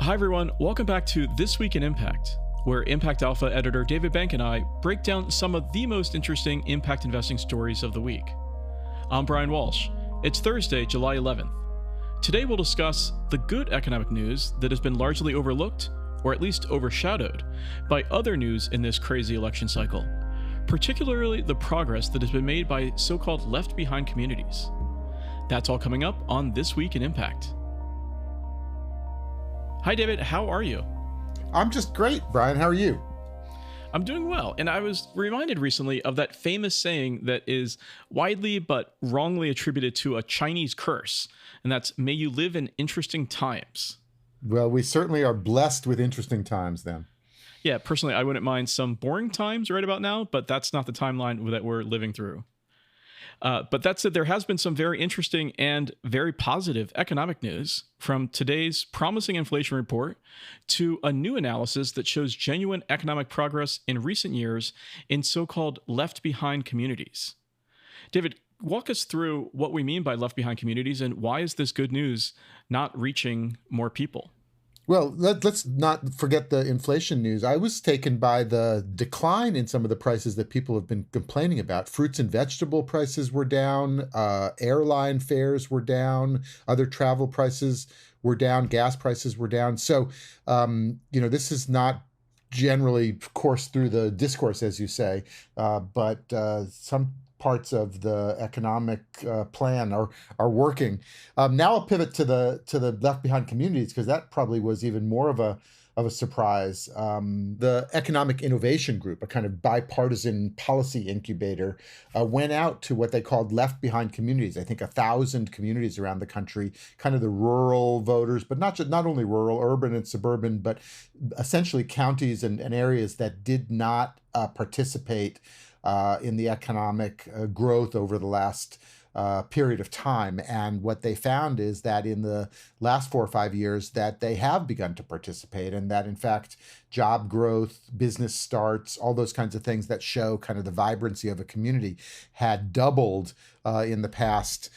Hi, everyone. Welcome back to This Week in Impact, where Impact Alpha editor David Bank and I break down some of the most interesting impact investing stories of the week. I'm Brian Walsh. It's Thursday, July 11th. Today, we'll discuss the good economic news that has been largely overlooked, or at least overshadowed, by other news in this crazy election cycle, particularly the progress that has been made by so-called left-behind communities. That's all coming up on This Week in Impact. Hi, David. How are you? I'm just great, Brian. How are you? I'm doing well. And I was reminded recently of that famous saying that is widely but wrongly attributed to a Chinese curse. And that's, may you live in interesting times. Well, we certainly are blessed with interesting times then. Yeah, personally, I wouldn't mind some boring times right about now, but that's not the timeline that we're living through. But that said, there has been some very interesting and very positive economic news, from today's promising inflation report to a new analysis that shows genuine economic progress in recent years in so-called left-behind communities. David, walk us through what we mean by left-behind communities and why is this good news not reaching more people? Well, let's not forget the inflation news. I was taken by the decline in some of the prices that people have been complaining about. Fruits and vegetable prices were down, airline fares were down, other travel prices were down, gas prices were down. So, this is not generally coursed through the discourse, as you say, but some parts of the economic plan are working. Now I'll pivot to the left behind communities, because that probably was even more of a surprise. The Economic Innovation Group, a kind of bipartisan policy incubator, went out to what they called left behind communities. I think 1,000 communities around the country, kind of the rural voters, but not only rural, urban and suburban, but essentially counties and areas that did not participate in the economic growth over the last period of time. And what they found is that in the last 4 or 5 years that they have begun to participate, and that in fact job growth, business starts, all those kinds of things that show kind of the vibrancy of a community had doubled in the past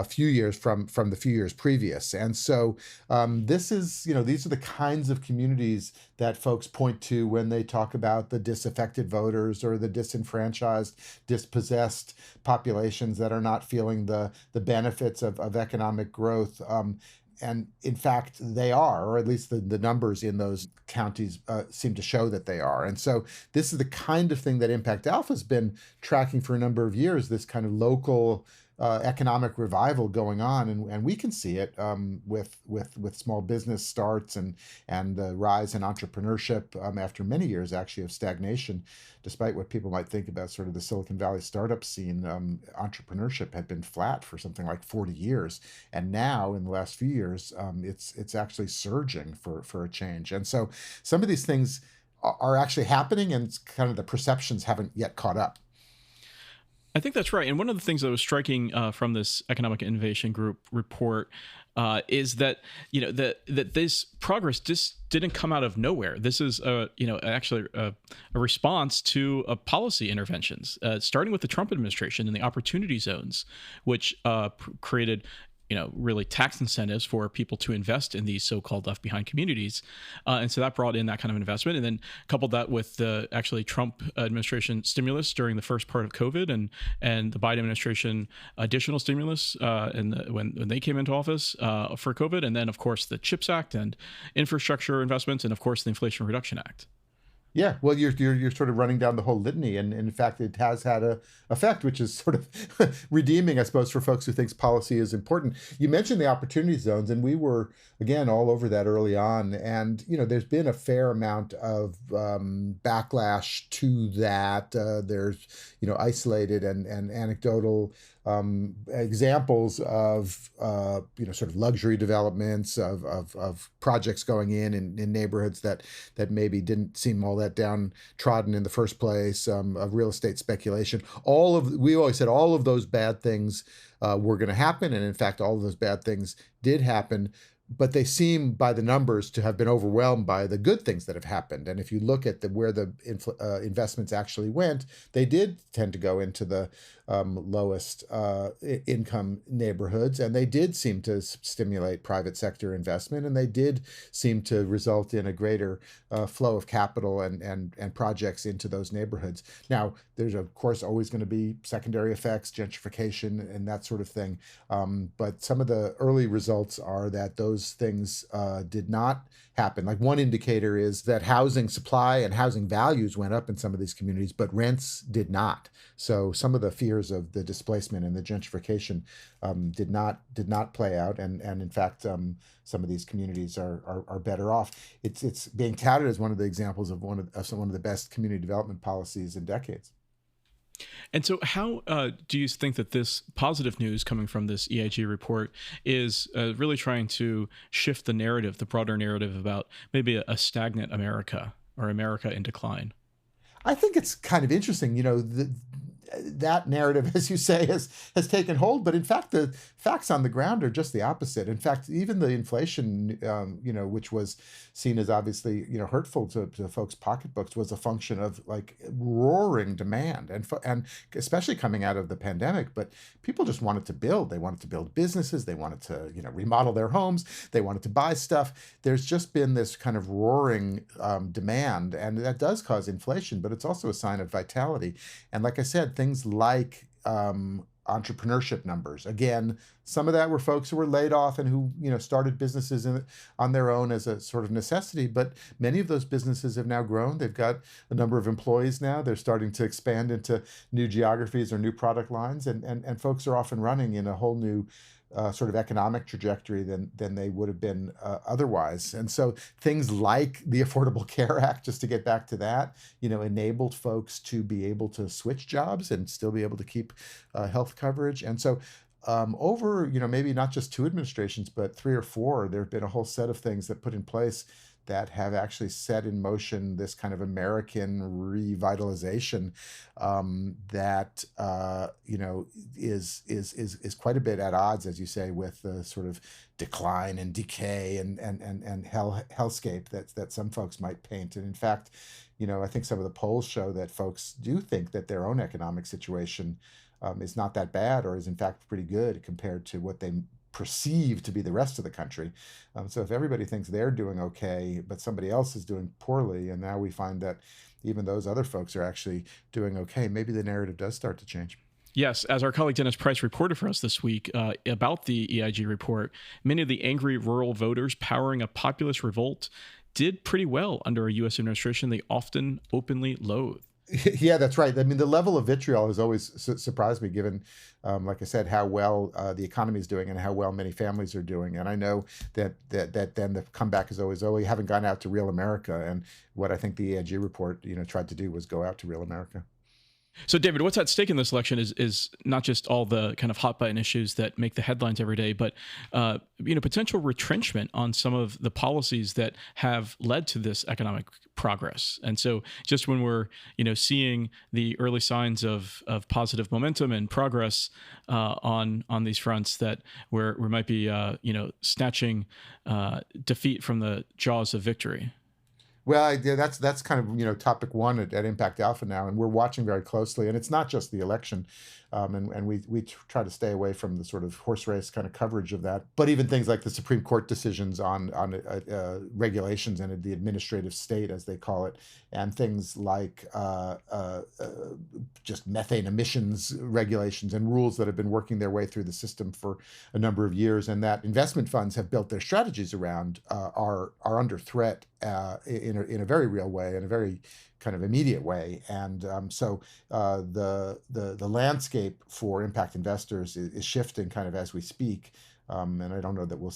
few years from the few years previous. And so these are the kinds of communities that folks point to when they talk about the disaffected voters or the disenfranchised, dispossessed populations that are not feeling the benefits of economic growth. And in fact, they are, or at least the numbers in those counties seem to show that they are. And so this is the kind of thing that Impact Alpha has been tracking for a number of years, this kind of local economic revival going on, and we can see it with small business starts and the rise in entrepreneurship after many years actually of stagnation. Despite what people might think about sort of the Silicon Valley startup scene, entrepreneurship had been flat for something like 40 years, and now in the last few years, it's actually surging for a change. And so some of these things are actually happening, and kind of the perceptions haven't yet caught up. I think that's right. And one of the things that was striking from this Economic Innovation Group report is that that this progress just didn't come out of nowhere. This is actually a response to policy interventions, starting with the Trump administration and the opportunity zones, which created really tax incentives for people to invest in these so-called left behind communities. And so that brought in that kind of investment, and then coupled that with the actually Trump administration stimulus during the first part of COVID and the Biden administration additional stimulus when they came into office for COVID. And then of course the CHIPS Act and infrastructure investments, and of course the Inflation Reduction Act. Yeah, well, you're sort of running down the whole litany, and in fact, it has had a effect, which is sort of redeeming, I suppose, for folks who thinks policy is important. You mentioned the opportunity zones, and we were again all over that early on, and there's been a fair amount of backlash to that. There's isolated and anecdotal examples of sort of luxury developments of projects going in neighborhoods that maybe didn't seem all that downtrodden in the first place, of real estate speculation. We always said all of those bad things were going to happen, and in fact, all of those bad things did happen. But they seem, by the numbers, to have been overwhelmed by the good things that have happened. And if you look at where the investments actually went, they did tend to go into the lowest income neighborhoods. And they did seem to stimulate private sector investment, and they did seem to result in a greater flow of capital and projects into those neighborhoods. Now, there's of course always going to be secondary effects, gentrification, and that sort of thing. But some of the early results are that those things did not happen. Like one indicator is that housing supply and housing values went up in some of these communities, but rents did not. So some of the fears of the displacement and the gentrification did not play out, and in fact, some of these communities are better off. It's being touted as one of the examples of one of the best community development policies in decades. And so, how do you think that this positive news coming from this EIG report is really trying to shift the narrative, the broader narrative about maybe a stagnant America or America in decline? I think it's kind of interesting, that narrative, as you say, has taken hold, but in fact, the facts on the ground are just the opposite. In fact, even the inflation, which was seen as obviously, hurtful to folks' pocketbooks, was a function of like roaring demand, and especially coming out of the pandemic. But people just wanted to build. They wanted to build businesses. They wanted to, remodel their homes. They wanted to buy stuff. There's just been this kind of roaring demand, and that does cause inflation, but it's also a sign of vitality. And like I said, things like entrepreneurship numbers. Again, some of that were folks who were laid off and who started businesses on their own as a sort of necessity. But many of those businesses have now grown. They've got a number of employees now. They're starting to expand into new geographies or new product lines, and folks are off and running in a whole new sort of economic trajectory than they would have been otherwise. And so things like the Affordable Care Act, just to get back to that, enabled folks to be able to switch jobs and still be able to keep health coverage. And so over, maybe not just two administrations, but three or four, there have been a whole set of things that put in place that have actually set in motion this kind of American revitalization that is quite a bit at odds, as you say, with the sort of decline and decay and hellscape that some folks might paint. And in fact, I think some of the polls show that folks do think that their own economic situation is not that bad, or is in fact pretty good compared to what they perceive to be the rest of the country. So if everybody thinks they're doing okay, but somebody else is doing poorly, and now we find that even those other folks are actually doing okay, maybe the narrative does start to change. Yes, as our colleague Dennis Price reported for us this week about the EIG report, many of the angry rural voters powering a populist revolt did pretty well under a U.S. administration they often openly loathe. Yeah, that's right. I mean, the level of vitriol has always surprised me, given, like I said, how well the economy is doing and how well many families are doing. And I know that then the comeback is always, oh, we haven't gone out to real America. And what I think the EIG report, tried to do was go out to real America. So, David, what's at stake in this election is not just all the kind of hot button issues that make the headlines every day, but potential retrenchment on some of the policies that have led to this economic progress. And so, just when we're seeing the early signs of positive momentum and progress on these fronts, that we might be snatching defeat from the jaws of victory. Well, yeah, that's kind of topic one at Impact Alpha now, and we're watching very closely. And it's not just the election, and we try to stay away from the sort of horse race kind of coverage of that. But even things like the Supreme Court decisions on regulations and the administrative state, as they call it, and things like just methane emissions regulations and rules that have been working their way through the system for a number of years, and that investment funds have built their strategies around are under threat in a very real way, in a very kind of immediate way. And so the landscape for impact investors is shifting kind of as we speak. And I don't know that we'll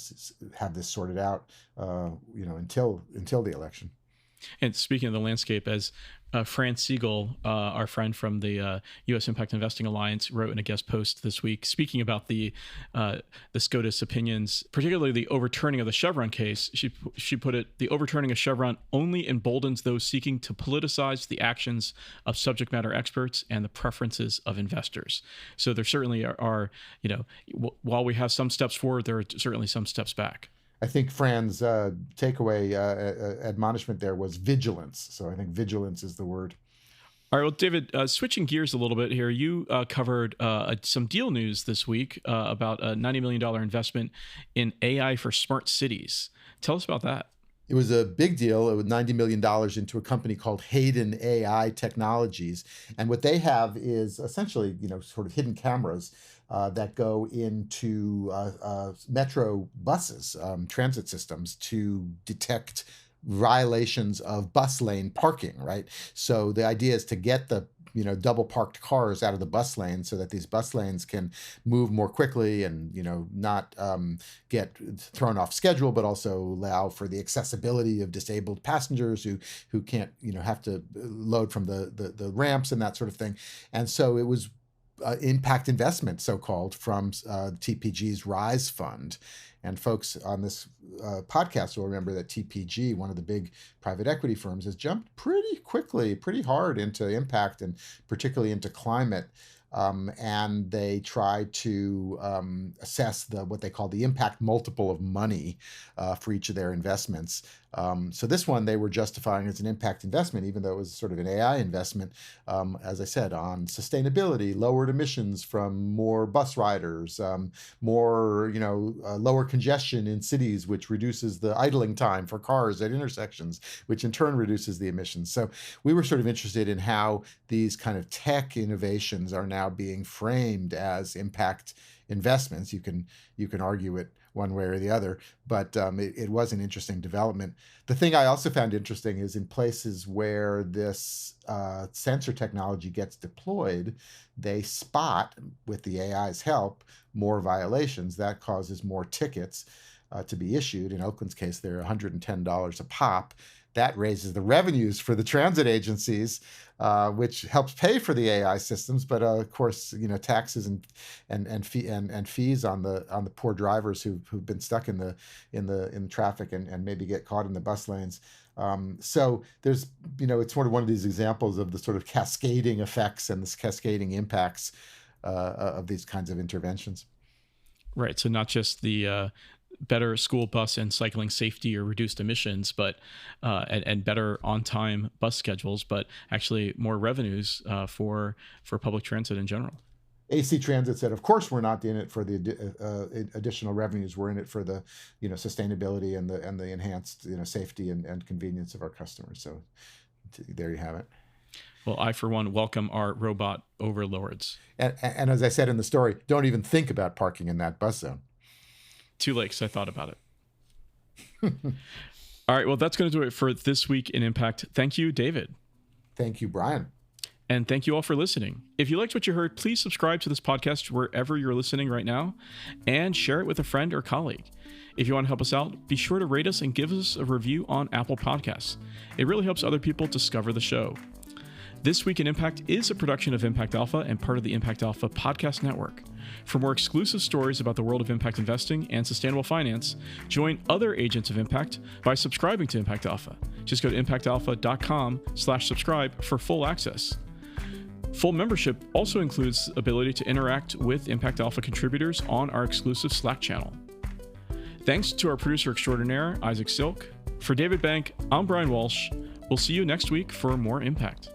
have this sorted out, until the election. And speaking of the landscape, as Fran Siegel, our friend from the U.S. Impact Investing Alliance, wrote in a guest post this week, speaking about the SCOTUS opinions, particularly the overturning of the Chevron case. She put it: the overturning of Chevron only emboldens those seeking to politicize the actions of subject matter experts and the preferences of investors. So there certainly are while we have some steps forward, there are certainly some steps back. I think Fran's takeaway admonishment there was vigilance. So I think vigilance is the word. All right, well, David, switching gears a little bit here, you covered some deal news this week about a $90 million investment in AI for smart cities. Tell us about that. It was a big deal. It was $90 million into a company called Hayden AI Technologies. And what they have is essentially, sort of hidden cameras that go into metro buses, transit systems, to detect violations of bus lane parking, right? So the idea is to get the double parked cars out of the bus lane so that these bus lanes can move more quickly and not get thrown off schedule, but also allow for the accessibility of disabled passengers who can't have to load from the ramps and that sort of thing. And so it was impact investment, so-called, from TPG's Rise Fund. And folks on this podcast will remember that TPG, one of the big private equity firms, has jumped pretty quickly, pretty hard into impact and particularly into climate. And they try to assess what they call the impact multiple of money for each of their investments. So this one they were justifying as an impact investment, even though it was sort of an AI investment, as I said, on sustainability, lowered emissions from more bus riders, more lower congestion in cities, which reduces the idling time for cars at intersections, which in turn reduces the emissions. So we were sort of interested in how these kind of tech innovations are now being framed as impact investments. You can argue it one way or the other, but it was an interesting development. The thing I also found interesting is in places where this sensor technology gets deployed, they spot, with the AI's help, more violations. That causes more tickets to be issued. In Oakland's case, they're $110 a pop. That raises the revenues for the transit agencies, which helps pay for the AI systems. But of course, taxes and fees on the poor drivers who've been stuck in traffic and maybe get caught in the bus lanes. So there's it's sort of one of these examples of the sort of cascading effects and this cascading impacts of these kinds of interventions. Right. So not just the better school bus and cycling safety or reduced emissions, but and better on-time bus schedules, but actually more revenues for public transit in general. AC Transit said, of course, we're not in it for the additional revenues. We're in it for the sustainability and the enhanced safety and convenience of our customers. So there you have it. Well, I, for one, welcome our robot overlords. And as I said in the story, don't even think about parking in that bus zone. Too late, because I thought about it. All right, well, that's going to do it for this week in Impact. Thank you, David. Thank you, Brian. And thank you all for listening. If you liked what you heard, please subscribe to this podcast wherever you're listening right now and share it with a friend or colleague. If you want to help us out, be sure to rate us and give us a review on Apple Podcasts. It really helps other people discover the show. This Week in Impact is a production of Impact Alpha and part of the Impact Alpha podcast network. For more exclusive stories about the world of impact investing and sustainable finance, join other agents of impact by subscribing to Impact Alpha. Just go to impactalpha.com/subscribe for full access. Full membership also includes the ability to interact with Impact Alpha contributors on our exclusive Slack channel. Thanks to our producer extraordinaire, Isaac Silk. For David Bank, I'm Brian Walsh. We'll see you next week for more Impact.